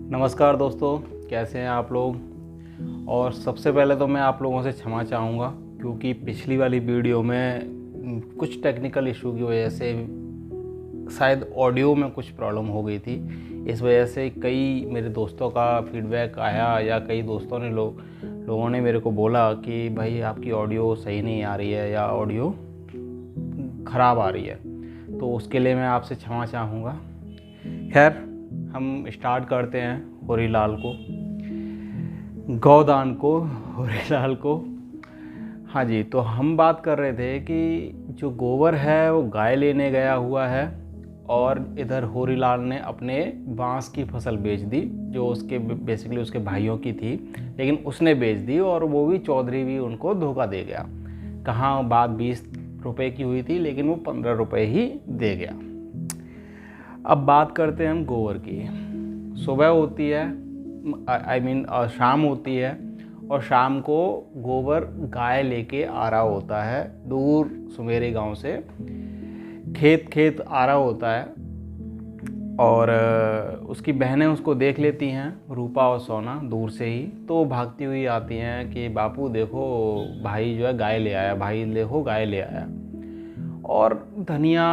नमस्कार दोस्तों, कैसे हैं आप लोग। और सबसे पहले तो मैं आप लोगों से क्षमा चाहूँगा क्योंकि पिछली वाली वीडियो में कुछ टेक्निकल इशू की वजह से शायद ऑडियो में कुछ प्रॉब्लम हो गई थी। इस वजह से कई मेरे दोस्तों का फीडबैक आया या कई दोस्तों ने लोगों ने मेरे को बोला कि भाई आपकी ऑडियो सही नहीं आ रही है या ऑडियो ख़राब आ रही है, तो उसके लिए मैं आपसे क्षमा चाहूँगा। खैर, हम स्टार्ट करते हैं होरीलाल को, गौदान को, होरीलाल को। हाँ जी, तो हम बात कर रहे थे कि जो गोबर है वो गाय लेने गया हुआ है और इधर होरीलाल ने अपने बांस की फसल बेच दी जो उसके बेसिकली उसके भाइयों की थी, लेकिन उसने बेच दी और वो भी चौधरी भी उनको धोखा दे गया। कहाँ बात 20 रुपए की हुई थी लेकिन वो 15 रुपए ही दे गया। अब बात करते हैं हम गोबर की। सुबह होती है, शाम होती है और शाम को गोबर गाय लेके आ रहा होता है दूर सुमेरी गांव से। खेत आ रहा होता है और उसकी बहनें उसको देख लेती हैं, रूपा और सोना, दूर से ही। तो भागती हुई आती हैं कि बापू देखो, भाई जो है गाय ले आया, भाई देखो गाय ले आया। और धनिया,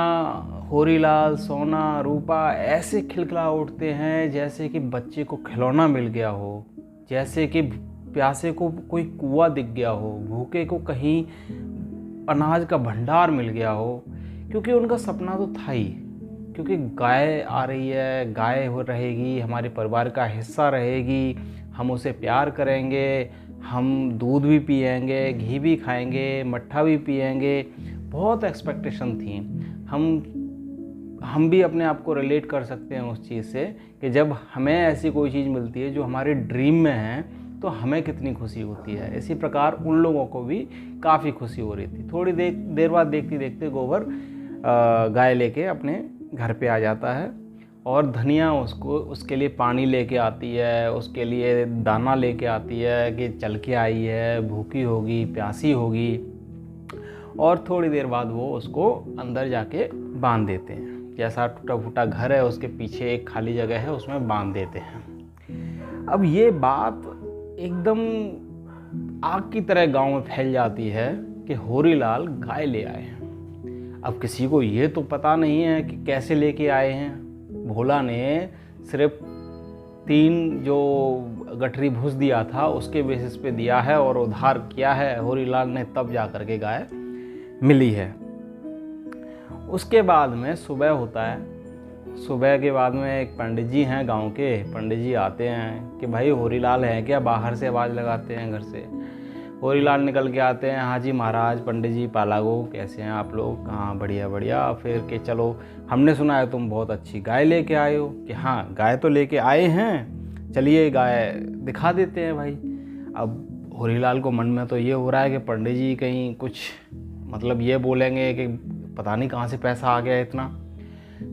होरीलाल, सोना, रूपा ऐसे खिलखिला उठते हैं जैसे कि बच्चे को खिलौना मिल गया हो, जैसे कि प्यासे को कोई कुआं दिख गया हो, भूखे को कहीं अनाज का भंडार मिल गया हो। क्योंकि उनका सपना तो था ही, क्योंकि गाय आ रही है, गाय हो रहेगी, हमारे परिवार का हिस्सा रहेगी, हम उसे प्यार करेंगे, हम दूध भी पिएंगे, घी भी खाएंगे, मट्ठा भी पिएंगे। बहुत एक्सपेक्टेशन थी। हम भी अपने आप को रिलेट कर सकते हैं उस चीज़ से कि जब हमें ऐसी कोई चीज़ मिलती है जो हमारे ड्रीम में है तो हमें कितनी खुशी होती है। इसी प्रकार उन लोगों को भी काफ़ी खुशी हो रही थी। थोड़ी देर बाद देखते देखते गोबर गाय लेके अपने घर पे आ जाता है और धनिया उसके लिए पानी लेके आती है, उसके लिए दाना लेके आती है कि चल के आई है, भूखी होगी, प्यासी होगी। और थोड़ी देर बाद वो उसको अंदर जाके बांध देते हैं। जैसा टूटा फूटा घर है उसके पीछे एक खाली जगह है, उसमें बांध देते हैं। अब ये बात एकदम आग की तरह गांव में फैल जाती है कि होरीलाल गाय ले आए हैं। अब किसी को ये तो पता नहीं है कि कैसे लेके आए हैं। भोला ने सिर्फ 3 जो गठरी भूस दिया था उसके बेसिस पे दिया है और उधार किया है होरीलाल ने, तब जा कर के गाय मिली है। उसके बाद में सुबह होता है। सुबह के बाद में एक पंडित जी हैं, गांव के पंडित जी आते हैं कि भाई होरीलाल है क्या, बाहर से आवाज़ लगाते हैं घर से। होरीलाल निकल के आते हैं, हाँ जी महाराज, पंडित जी पालागो, कैसे हैं आप लोग। हाँ बढ़िया बढ़िया। फिर कि चलो, हमने सुना है तुम बहुत अच्छी गाय लेके आए हो। कि हाँ गाय तो लेके आए हैं, चलिए गाय दिखा देते हैं भाई। अब होरीलाल को मन में तो ये हो रहा है कि पंडित जी कहीं कुछ मतलब ये बोलेंगे कि पता नहीं कहाँ से पैसा आ गया इतना।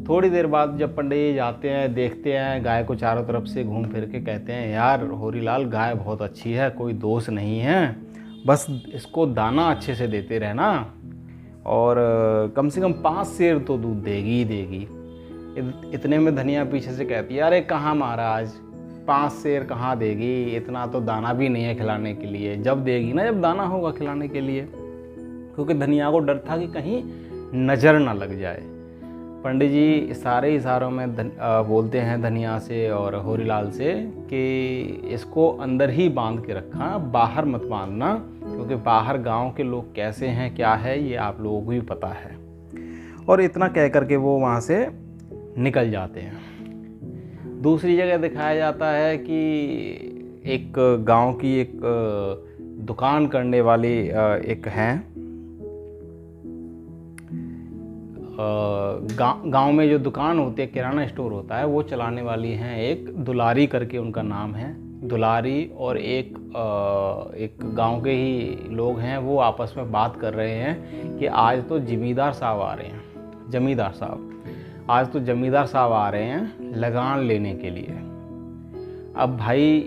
थोड़ी देर बाद जब पंडित जी जाते हैं, देखते हैं गाय को चारों तरफ से घूम फिर के, कहते हैं यार होरीलाल गाय बहुत अच्छी है, कोई दोष नहीं है, बस इसको दाना अच्छे से देते रहना और कम से कम 5 सेर तो दूध देगी ही देगी। इतने में धनिया पीछे से कहती है, अरे कहाँ महाराज, 5 सेर कहाँ देगी, इतना तो दाना भी नहीं है खिलाने के लिए। जब देगी ना, जब दाना होगा खिलाने के लिए। क्योंकि धनिया को डर था कि कहीं नज़र ना लग जाए। पंडित जी सारे इशारों में बोलते हैं धनिया से और होरीलाल से कि इसको अंदर ही बांध के रखना, बाहर मत बांधना, क्योंकि बाहर गांव के लोग कैसे हैं, क्या है, ये आप लोगों को भी पता है। और इतना कह करके वो वहाँ से निकल जाते हैं। दूसरी जगह दिखाया जाता है कि एक गांव की एक दुकान करने वाली एक हैं, गांव में जो दुकान होती है, किराना स्टोर होता है, वो चलाने वाली हैं एक दुलारी करके उनका नाम है। दुलारी और एक गांव के ही लोग हैं, वो आपस में बात कर रहे हैं कि आज तो जमींदार साहब आ रहे हैं, जमींदार साहब आज तो जमींदार साहब आ रहे हैं लगान लेने के लिए। अब भाई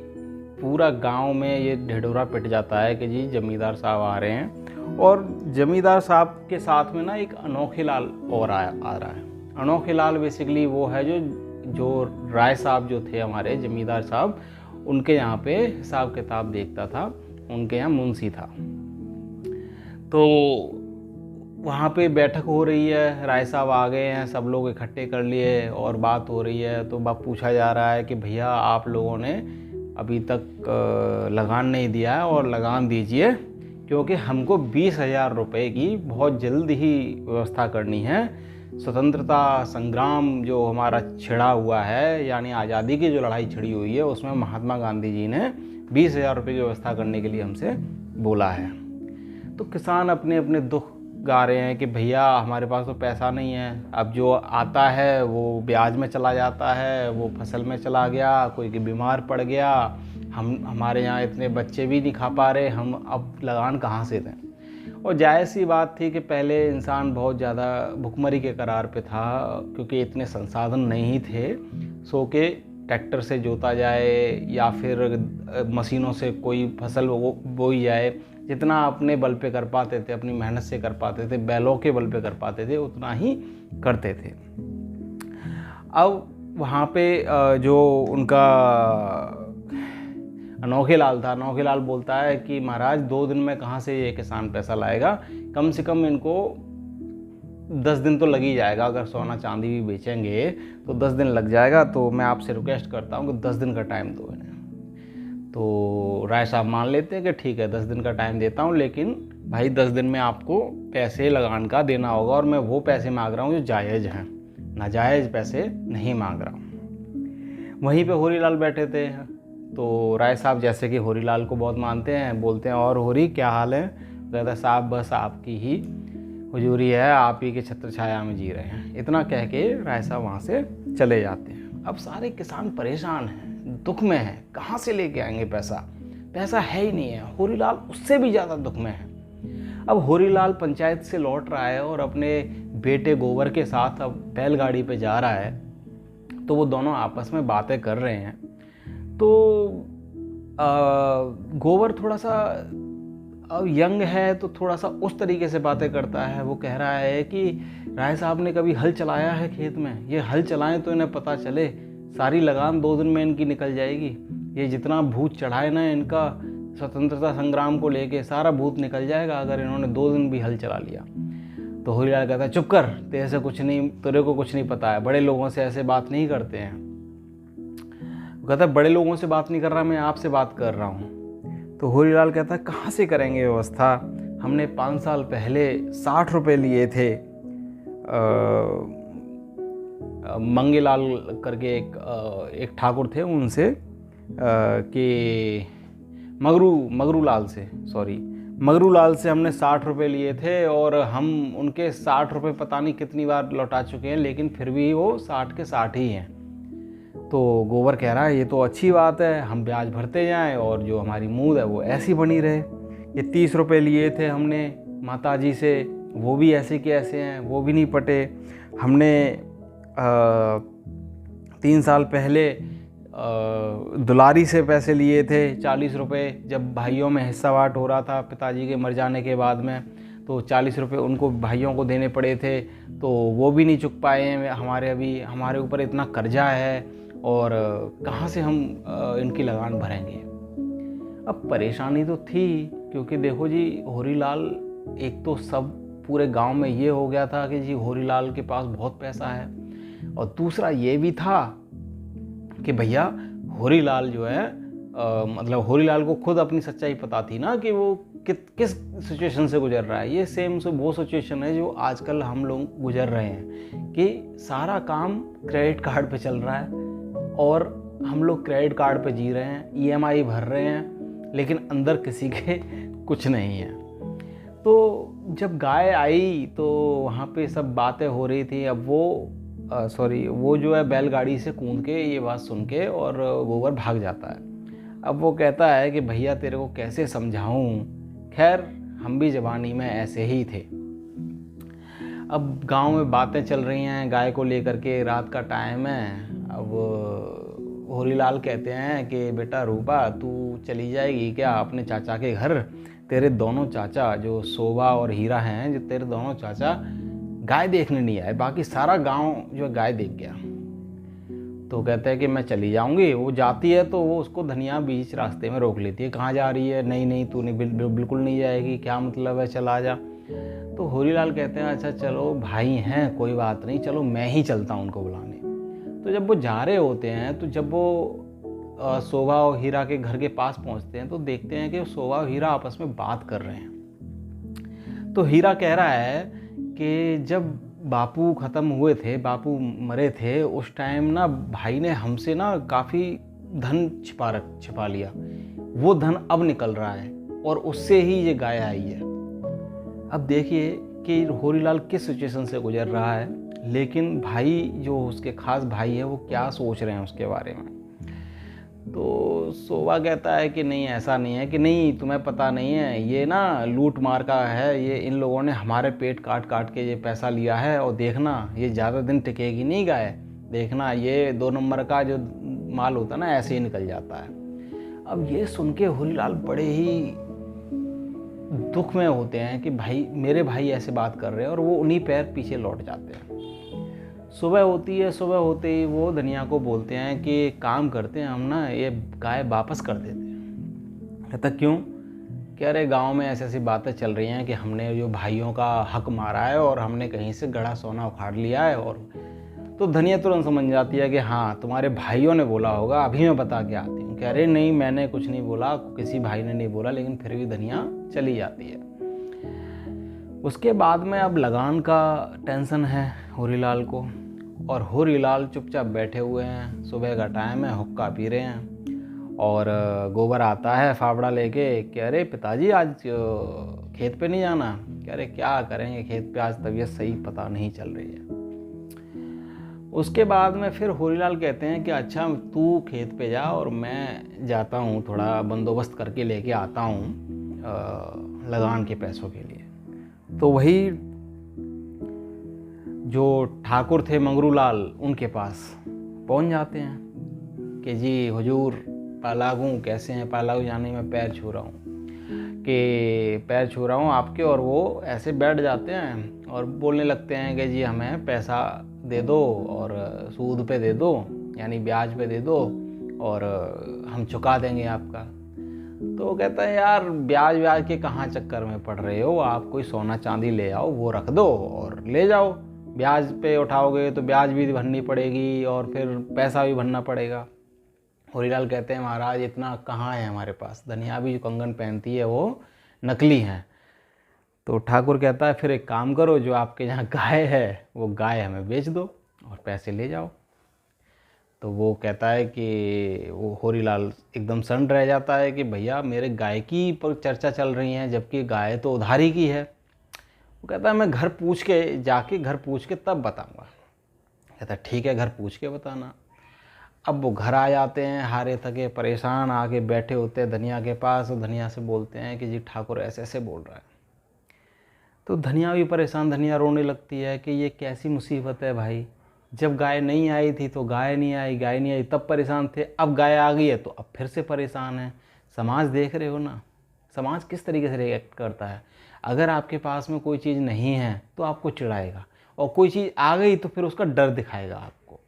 पूरा गांव में ये ढिढोरा पिट जाता है कि जी जमींदार साहब आ रहे हैं। और जमींदार साहब के साथ में ना एक अनोखे लाल और आ रहा है। अनोखे लाल बेसिकली वो है जो जो राय साहब जो थे हमारे जमींदार साहब, उनके यहाँ पे हिसाब किताब देखता था, उनके यहाँ मुंशी था। तो वहाँ पे बैठक हो रही है, राय साहब आ गए हैं, सब लोग इकट्ठे कर लिए और बात हो रही है। तो बात पूछा जा रहा है कि भैया आप लोगों ने अभी तक लगान नहीं दिया है और लगान दीजिए, क्योंकि हमको 20,000 रुपये की बहुत जल्द ही व्यवस्था करनी है। स्वतंत्रता संग्राम जो हमारा छिड़ा हुआ है, यानी आज़ादी की जो लड़ाई छिड़ी हुई है, उसमें महात्मा गांधी जी ने 20,000 रुपये की व्यवस्था करने के लिए हमसे बोला है। तो किसान अपने अपने दुख गा रहे हैं कि भैया हमारे पास तो पैसा नहीं है, अब जो आता है वो ब्याज में चला जाता है, वो फसल में चला गया, कोई के बीमार पड़ गया, हमारे यहाँ इतने बच्चे भी नहीं खा पा रहे, हम अब लगान कहाँ से दें। और जायज़ सी बात थी कि पहले इंसान बहुत ज़्यादा भुखमरी के करार पे था, क्योंकि इतने संसाधन नहीं थे। सो के ट्रैक्टर से जोता जाए या फिर मशीनों से कोई फसल बोई जाए, जितना अपने बल पे कर पाते थे, अपनी मेहनत से कर पाते थे, बैलों के बल पे कर पाते थे, उतना ही करते थे। अब वहाँ पे जो उनका अनोखे लाल था, अनोखे लाल बोलता है कि महाराज 2 दिन में कहाँ से ये किसान पैसा लाएगा, कम से कम इनको 10 दिन तो लग ही जाएगा, अगर सोना चांदी भी बेचेंगे तो 10 दिन लग जाएगा। तो मैं आपसे रिक्वेस्ट करता हूँ कि 10 दिन का टाइम दो इन्हें। तो राय साहब मान लेते हैं कि ठीक है 10 दिन का टाइम देता हूँ, लेकिन भाई 10 दिन में आपको पैसे लगान का देना होगा, और मैं वो पैसे मांग रहा हूँ जो जायज़ हैं, नाजायज़ पैसे नहीं मांग रहा हूँ। वहीं पे होरीलाल बैठे थे। तो राय साहब जैसे कि होरीलाल को बहुत मानते हैं, बोलते हैं और होरी क्या हाल है। कहता साहब बस आपकी ही हुजूरी है, आप ही के छत्र छाया में जी रहे हैं। इतना कह के राय साहब वहाँ से चले जाते हैं। अब सारे किसान परेशान हैं, दुख में हैं, कहाँ से लेके आएंगे पैसा, पैसा है ही नहीं है। होरीलाल उससे भी ज़्यादा दुख में है। अब होरीलाल पंचायत से लौट रहा है और अपने बेटे गोबर के साथ अब बैलगाड़ी पे जा रहा है। तो वो दोनों आपस में बातें कर रहे हैं। तो गोबर थोड़ा सा यंग है, तो थोड़ा सा उस तरीके से बातें करता है। वो कह रहा है कि राय साहब ने कभी हल चलाया है खेत में, ये हल चलाएं तो इन्हें पता चले, सारी लगान 2 दिन में इनकी निकल जाएगी। ये जितना भूत चढ़ाए ना इनका स्वतंत्रता संग्राम को लेके, सारा भूत निकल जाएगा अगर इन्होंने 2 दिन भी हल चला लिया। तो होरीलाल कहता है चुप कर, तेरे को कुछ नहीं पता है, बड़े लोगों से ऐसे बात नहीं करते हैं। वो कहता है बड़े लोगों से बात नहीं कर रहा, मैं आपसे बात कर रहा हूँ। तो होरीलाल कहता है कहाँ से करेंगे व्यवस्था, हमने 5 साल पहले 60 रुपये लिए थे। मंगेलाल करके एक ठाकुर थे, उनसे कि मगरू लाल से हमने 60 रुपये लिए थे, और हम उनके 60 रुपये पता नहीं कितनी बार लौटा चुके हैं, लेकिन फिर भी वो 60 के 60 ही हैं। तो गोबर कह रहा है ये तो अच्छी बात है, हम ब्याज भरते जाएं और जो हमारी मूद है वो ऐसी बनी रहे। ये 30 रुपये लिए थे हमने माताजी से, वो भी ऐसे के ऐसे हैं, वो भी नहीं पटे। हमने 3 साल पहले दुलारी से पैसे लिए थे 40 रुपये, जब भाइयों में हिस्सा बाँट हो रहा था पिताजी के मर जाने के बाद में, तो 40 रुपये उनको भाइयों को देने पड़े थे, तो वो भी नहीं चुक पाए हैं। हमारे ऊपर इतना कर्जा है, और कहाँ से हम इनकी लगान भरेंगे। अब परेशानी तो थी, क्योंकि देखो जी होरीलाल, एक तो सब पूरे गांव में ये हो गया था कि जी होरीलाल के पास बहुत पैसा है, और दूसरा ये भी था कि भैया होरीलाल जो है मतलब होरीलाल को खुद अपनी सच्चाई पता थी ना कि वो किस सिचुएशन से गुजर रहा है। ये सेम वो सिचुएशन है जो आजकल हम लोग गुजर रहे हैं, कि सारा काम क्रेडिट कार्ड पे चल रहा है, और हम लोग क्रेडिट कार्ड पे जी रहे हैं, EMI भर रहे हैं, लेकिन अंदर किसी के कुछ नहीं है। तो जब गाय आई तो वहाँ पे सब बातें हो रही थी। अब वो जो है बैलगाड़ी से कूद के ये बात सुन के, और गोबर भाग जाता है। अब वो कहता है कि भैया तेरे को कैसे समझाऊं, खैर हम भी जवानी में ऐसे ही थे। अब गांव में बातें चल रही हैं गाय को लेकर के, रात का टाइम है। अब होरीलाल कहते हैं कि बेटा रूपा तू चली जाएगी क्या अपने चाचा के घर, तेरे दोनों चाचा जो शोभा और हीरा हैं, जो तेरे दोनों चाचा गाय देखने नहीं आए, बाकी सारा गांव जो गाय देख गया। तो कहते हैं कि मैं चली जाऊंगी। वो जाती है तो वो उसको धनिया बीच रास्ते में रोक लेती है, कहाँ जा रही है? नहीं नहीं, तू नहीं, बिल्कुल नहीं जाएगी, क्या मतलब है, चला जा। तो होरीलाल कहते हैं अच्छा चलो भाई हैं, कोई बात नहीं, चलो मैं ही चलता हूँ उनको बुलाने। तो जब वो जा रहे होते हैं, तो जब वो शोभा और हीरा के घर के पास पहुंचते हैं तो देखते हैं कि शोभा और हीरा आपस में बात कर रहे हैं। तो हीरा कह रहा है कि जब बापू ख़त्म हुए थे, बापू मरे थे, उस टाइम ना भाई ने हमसे ना काफ़ी धन छिपा लिया, वो धन अब निकल रहा है और उससे ही ये गाय आई है। अब देखिए कि होरीलाल किस सिचुएशन से गुजर रहा है, लेकिन भाई जो उसके खास भाई है वो क्या सोच रहे हैं उसके बारे में। तो शोभा कहता है कि नहीं, ऐसा नहीं है, कि नहीं तुम्हें पता नहीं है, ये ना लूट मार का है, ये इन लोगों ने हमारे पेट काट काट के ये पैसा लिया है, और देखना ये ज़्यादा दिन टिकेगी नहीं गाय, देखना ये 2 नंबर का जो माल होता है ना ऐसे ही निकल जाता है। अब ये सुन के होरीलाल बड़े ही दुख में होते हैं कि भाई मेरे भाई ऐसे बात कर रहे हैं, और वो उन्हीं पैर पीछे लौट जाते हैं। सुबह होती है, सुबह होते ही वो धनिया को बोलते हैं कि एक काम करते हैं, हम ना ये गाय वापस कर देते हैं। कहता क्यों? कह रहे गांव में ऐसी ऐसी बातें चल रही हैं कि हमने जो भाइयों का हक मारा है और हमने कहीं से गड़ा सोना उखाड़ लिया है। और तो धनिया तुरंत समझ जाती है कि हाँ तुम्हारे भाइयों ने बोला होगा, अभी मैं बता के आती हूँ। कह रहे नहीं, मैंने कुछ नहीं बोला, किसी भाई ने नहीं बोला, लेकिन फिर भी धनिया चली जाती है। उसके बाद में अब लगान का टेंशन है होरीलाल को, और होरीलाल चुपचाप बैठे हुए हैं। सुबह का टाइम है, हुक्का पी रहे हैं, और गोबर आता है फावड़ा लेके। कह रहे पिताजी आज खेत पे नहीं जाना? कह रहे क्या करेंगे खेत पे, आज तबीयत सही पता नहीं चल रही है। उसके बाद में फिर होरीलाल कहते हैं कि अच्छा तू खेत पे जा और मैं जाता हूँ, थोड़ा बंदोबस्त करके लेके आता हूँ लगान के पैसों के लिए। तो वही जो ठाकुर थे मंगरूलाल, उनके पास पहुंच जाते हैं कि जी हुजूर पालागू कैसे हैं? पालागू जाने में पैर छू रहा हूँ, कि पैर छू रहा हूँ आपके। और वो ऐसे बैठ जाते हैं और बोलने लगते हैं कि जी हमें पैसा दे दो और सूद पे दे दो, यानी ब्याज पे दे दो, और हम चुका देंगे आपका। तो वो कहता है यार ब्याज के कहाँ चक्कर में पड़ रहे हो, आप कोई सोना चांदी ले आओ, वो रख दो और ले जाओ। ब्याज पे उठाओगे तो ब्याज भी भरनी पड़ेगी और फिर पैसा भी भरना पड़ेगा। होरीलाल कहते हैं महाराज इतना कहाँ है हमारे पास, धनिया भी जो कंगन पहनती है वो नकली है। तो ठाकुर कहता है फिर एक काम करो, जो आपके यहाँ गाय है वो गाय हमें बेच दो और पैसे ले जाओ। तो वो कहता है कि वो होरीलाल एकदम सन्न रह जाता है कि भैया मेरे गाय की पर चर्चा चल रही है, जबकि गाय तो उधारी की है। वो कहता है मैं घर पूछ के तब बताऊंगा। कहता ठीक है, घर पूछ के बताना। अब वो घर आ जाते हैं हारे थके परेशान, आके बैठे होते हैं धनिया के पास, और धनिया से बोलते हैं कि जी ठाकुर ऐसे ऐसे बोल रहा है। तो धनिया भी परेशान, धनिया रोने लगती है कि ये कैसी मुसीबत है भाई, जब गाय नहीं आई थी तो गाय नहीं आई तब परेशान थे, अब गाय आ गई है तो अब फिर से परेशान है। समाज देख रहे हो ना, समाज किस तरीके से रिएक्ट करता है। अगर आपके पास में कोई चीज़ नहीं है तो आपको चिढ़ाएगा, और कोई चीज़ आ गई तो फिर उसका डर दिखाएगा आपको।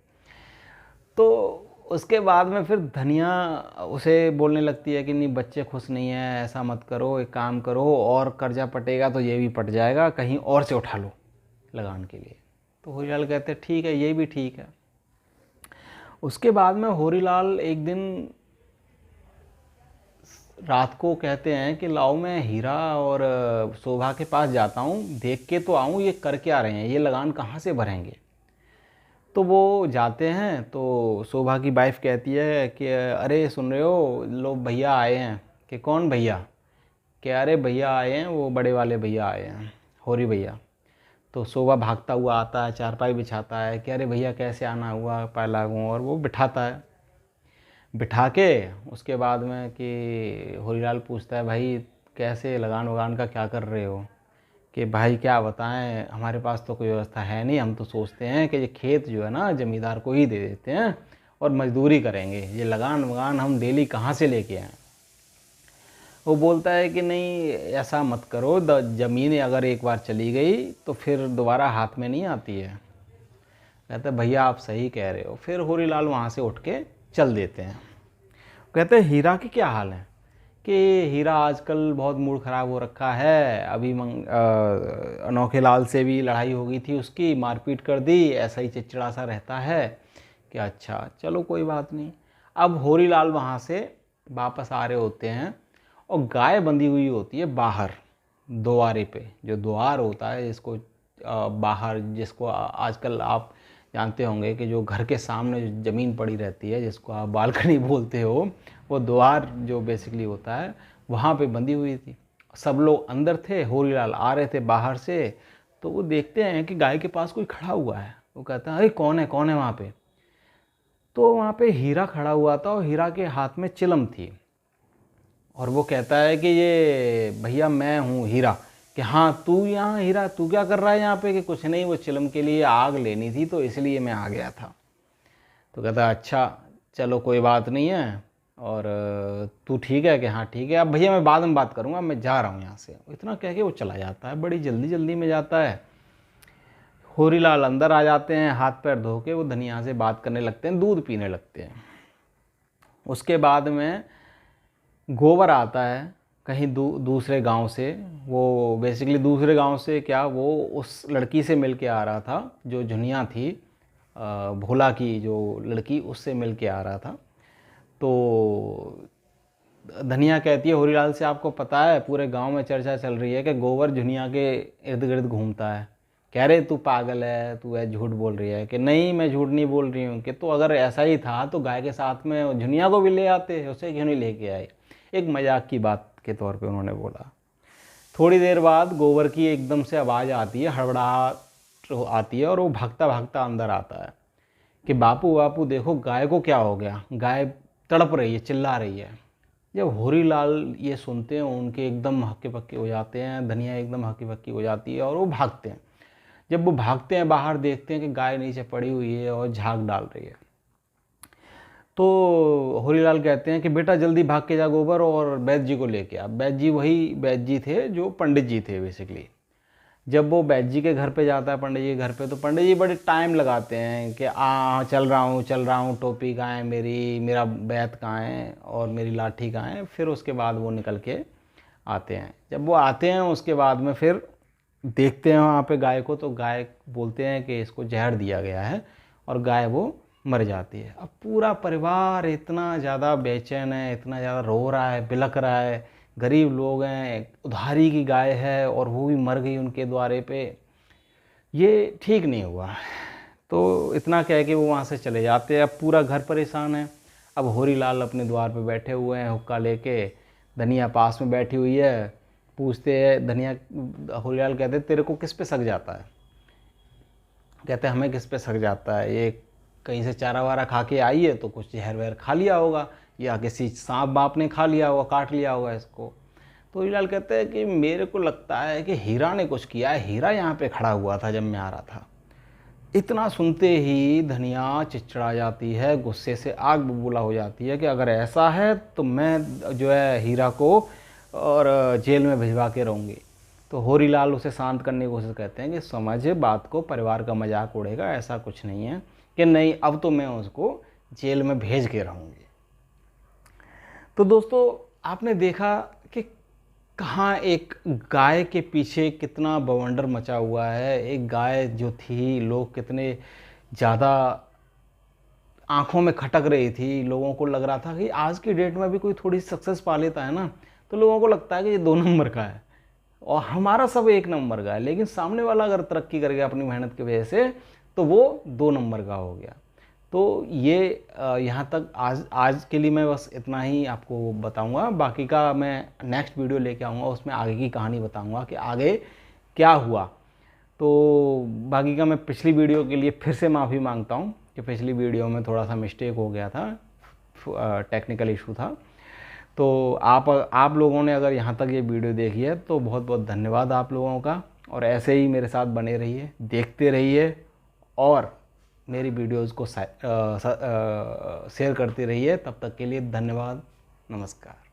तो उसके बाद में फिर धनिया उसे बोलने लगती है कि नहीं बच्चे खुश नहीं हैं, ऐसा मत करो, एक काम करो, और कर्जा पटेगा तो ये भी पट जाएगा, कहीं और से उठा लो लगान के लिए। तो होरीलाल कहते ठीक है, ये भी ठीक है। उसके बाद में होरीलाल एक दिन रात को कहते हैं कि लाओ मैं हीरा और शोभा के पास जाता हूँ, देख के तो आऊँ ये कर क्या रहे हैं, ये लगान कहाँ से भरेंगे। तो वो जाते हैं तो शोभा की वाइफ कहती है कि अरे सुन रहे हो, लो भैया आए हैं। कि कौन भैया? कि अरे भैया आए हैं, वो बड़े वाले भैया आए हैं, होरी भैया। तो शोभा भागता हुआ आता है, चारपाई बिछाता है कि अरे भैया कैसे आना हुआ, पाए लागूँ, और वो बिठाता है। बिठा के उसके बाद में कि होरीलाल पूछता है भाई कैसे लगान वगान का क्या कर रहे हो? कि भाई क्या बताएं, हमारे पास तो कोई व्यवस्था है नहीं, हम तो सोचते हैं कि ये खेत जो है ना ज़मींदार को ही दे देते हैं और मजदूरी करेंगे, ये लगान वगान हम डेली कहाँ से लेके आएँ। वो बोलता है कि नहीं ऐसा मत करो, ज़मीन अगर एक बार चली गई तो फिर दोबारा हाथ में नहीं आती है। कहते भैया आप सही कह रहे हो। फिर होरीलाल वहाँ से उठ के चल देते हैं। कहते हीरा की क्या हाल है कि हीरा आजकल बहुत मूड ख़राब हो रखा है, अभी अनोखे लाल से भी लड़ाई हो गई थी उसकी, मारपीट कर दी, ऐसा ही चिड़चिड़ा सा रहता है कि अच्छा चलो कोई बात नहीं। अब होरीलाल वहाँ से वापस आ रहे होते हैं और गाय बंधी हुई होती है बाहर द्वारे पे, जो द्वार होता है जिसको बाहर, जिसको आजकल आप जानते होंगे कि जो घर के सामने जो ज़मीन पड़ी रहती है जिसको आप बालकनी बोलते हो, वो द्वार जो बेसिकली होता है वहाँ पे बंधी हुई थी। सब लोग अंदर थे, होरीलाल आ रहे थे बाहर से, तो वो देखते हैं कि गाय के पास कोई खड़ा हुआ है। वो कहता है अरे कौन है वहाँ पे। तो वहाँ पे हीरा खड़ा हुआ था और हीरा के हाथ में चिलम थी और वो कहता है कि ये भैया मैं हूँ हीरा। कि हाँ तू यहाँ हीरा, तू क्या कर रहा है यहाँ पे। कि कुछ नहीं, वो चिलम के लिए आग लेनी थी तो इसलिए मैं आ गया था। तो कहता है अच्छा चलो कोई बात नहीं है, और तू ठीक है। कि हाँ ठीक है, अब भैया मैं बाद में बात करूँगा, मैं जा रहा हूँ यहाँ से। इतना कह के वो चला जाता है, बड़ी जल्दी जल्दी में जाता है। होरीलाल अंदर आ जाते हैं, हाथ पैर धो के वो धनिया से बात करने लगते हैं, दूध पीने लगते हैं। उसके बाद में गोबर आता है कहीं दूसरे गांव से। वो बेसिकली दूसरे गांव से क्या, वो उस लड़की से मिल के आ रहा था जो झुनिया थी, भोला की जो लड़की, उससे मिल के आ रहा था। तो धनिया कहती है होरीलाल से आपको पता है पूरे गांव में चर्चा चल रही है कि गोबर झुनिया के इर्द गिर्द घूमता है। कह रहे तू पागल है, तू है झूठ बोल रही है। कि नहीं मैं झूठ नहीं बोल रही हूँ। कि तो अगर ऐसा ही था तो गाय के साथ में झुनिया को भी ले आते, उसे क्यों नहीं लेके आए। एक मजाक की बात के तौर पे उन्होंने बोला। थोड़ी देर बाद गोबर की एकदम से आवाज़ आती है, हड़बड़ाहट आती है और वो भागता भागता अंदर आता है कि बापू बापू देखो गाय को क्या हो गया, गाय तड़प रही है, चिल्ला रही है। जब होरीलाल ये सुनते हैं उनके एकदम हक्के पक्के हो जाते हैं, धनिया एकदम हक्की पक्की हो जाती है और वो भागते हैं। जब वो भागते हैं बाहर देखते हैं कि गाय नीचे पड़ी हुई है और झाग डाल रही है। तो होरीलाल कहते हैं कि बेटा जल्दी भाग के जा गोबर और वैद्य जी को लेके आ। वैद्य जी वही वैद्य जी थे जो पंडित जी थे बेसिकली। जब वो वैद्य जी के घर पे जाता है, पंडित जी के घर पे, तो पंडित जी बड़े टाइम लगाते हैं कि चल रहा हूँ, टोपी कहाँ है मेरी, मेरा वैद्य कहाँ है और मेरी लाठी कहाँ है। फिर उसके बाद वो निकल के आते हैं। जब वो आते हैं उसके बाद में फिर देखते हैं वहाँ पे गाय को, तो गाय बोलते हैं कि इसको जहर दिया गया है और गाय वो मर जाती है। अब पूरा परिवार इतना ज़्यादा बेचैन है, इतना ज़्यादा रो रहा है, बिलख रहा है। गरीब लोग हैं, उधारी की गाय है और वो भी मर गई उनके द्वारे पे। ये ठीक नहीं हुआ। तो इतना कह के वो वहाँ से चले जाते हैं। अब पूरा घर परेशान है। अब होरीलाल अपने द्वार पे बैठे हुए हैं हुक्का लेके, धनिया पास में बैठी हुई है। पूछते हैं धनिया, होरीलाल कहते तेरे को किस पे शक जाता है। कहते हमें किस पे शक जाता है, ये कहीं से चारा वारा खा के आई है तो कुछ जहर वहर खा लिया होगा, या किसी सांप बाप ने खा लिया होगा, काट लिया होगा इसको। तो होरीलाल कहते हैं कि मेरे को लगता है कि हीरा ने कुछ किया है, हीरा यहाँ पे खड़ा हुआ था जब मैं आ रहा था। इतना सुनते ही धनिया चिड़चिड़ा जाती है, गुस्से से आग बबूला हो जाती है कि अगर ऐसा है तो मैं जो है हीरा को और जेल में भिजवा के रहूँगी। तो होरीलाल उसे शांत करने की कोशिश करते हैं कि समझ बात को, परिवार का मजाक उड़ेगा, ऐसा कुछ नहीं है। कि नहीं अब तो मैं उसको जेल में भेज के रहूँगी। तो दोस्तों आपने देखा कि कहाँ एक गाय के पीछे कितना बवंडर मचा हुआ है। एक गाय जो थी, लोग कितने ज़्यादा आंखों में खटक रही थी। लोगों को लग रहा था कि आज की डेट में भी कोई थोड़ी सक्सेस पा लेता है ना, तो लोगों को लगता है कि ये 2 नंबर का है और हमारा सब 1 नंबर का है। लेकिन सामने वाला अगर तरक्की कर गया अपनी मेहनत की वजह से तो वो 2 नंबर का हो गया। तो ये यहाँ तक आज के लिए मैं बस इतना ही आपको बताऊंगा। बाकी का मैं नेक्स्ट वीडियो लेके आऊँगा, उसमें आगे की कहानी बताऊंगा कि आगे क्या हुआ। तो बाकी का मैं पिछली वीडियो के लिए फिर से माफ़ी मांगता हूँ कि पिछली वीडियो में थोड़ा सा मिस्टेक हो गया था, टेक्निकल इशू था। तो आप लोगों ने अगर यहाँ तक ये वीडियो देखी है तो बहुत बहुत धन्यवाद आप लोगों का। और ऐसे ही मेरे साथ बने रहिए, देखते रहिए और मेरी वीडियोज़ को शेयर करते रहिए। तब तक के लिए धन्यवाद, नमस्कार।